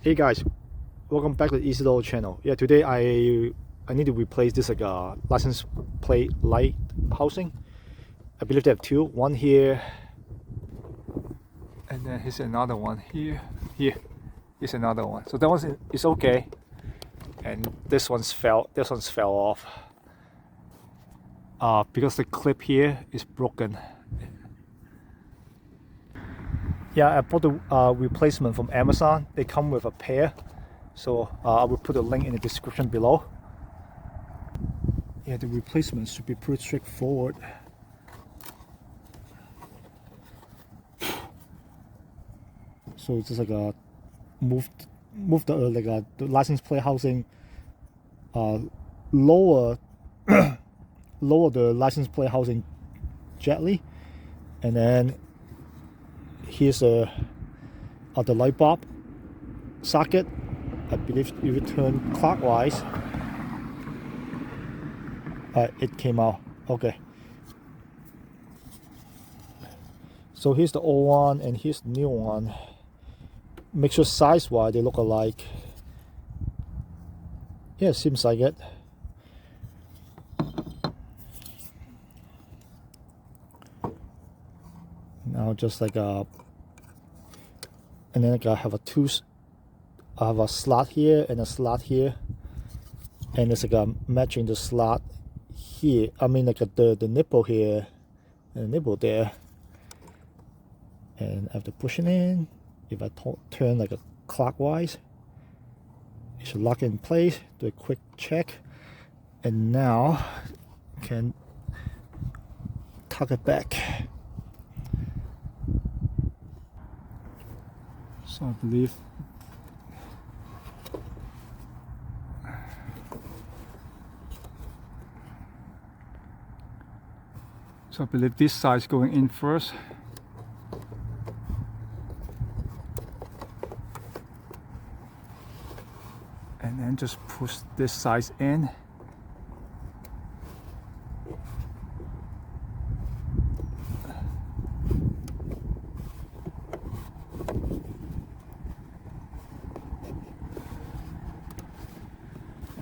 Hey guys, welcome back to the Easy Loader channel. Yeah, today I need to replace this license plate light housing. I believe they have two. One here, and then here's another one here. Here's another one. So that one is okay, and this one's fell off. Because the clip here is broken. Yeah, I bought the replacement from Amazon. They come with a pair, so I will put a link in the description below. Yeah, the replacement should be pretty straightforward. So it's just like a move the the license plate housing, lower lower the license plate housing gently, and then here's the light bulb socket. I believe if you turn clockwise, it came out. Okay. So here's the old one and here's the new one. Make sure size-wise they look alike. Yeah, seems like it. Now just like and then I have I have a slot here and a slot here, and it's like matching the slot here. I mean like the nipple here and the nipple there, and I have to push it in. If I turn like a clockwise, it should lock in place. Do a quick check, and now can tuck it back. So I believe this side is going in first. And then just push this side in.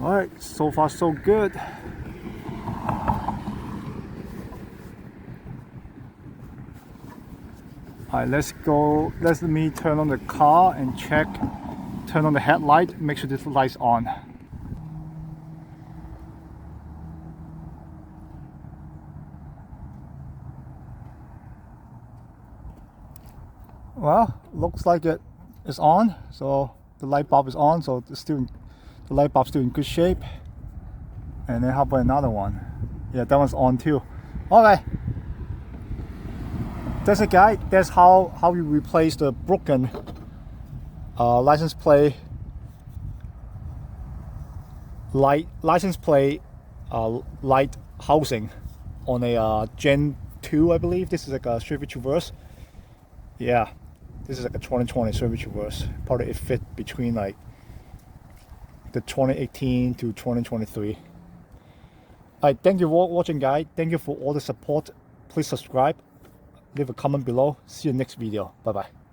Alright, so far so good. Alright, let me turn on the car and check. Turn on the headlight, make sure this light's on. Well, looks like it is on. So the light bulb is on, so the light bulb's still in good shape. And then how about another one? Yeah, that one's on too. Okay. That's it, guys. That's how you replace the broken license plate light housing on a Gen 2, I believe. This is like a Chevy Traverse. Yeah, this is like a 2020 Chevy Traverse. Probably it fit between like the 2018 to 2023. Alright, thank you for watching, guys. Thank you for all the support. Please subscribe, leave a comment below. See you next video. Bye bye.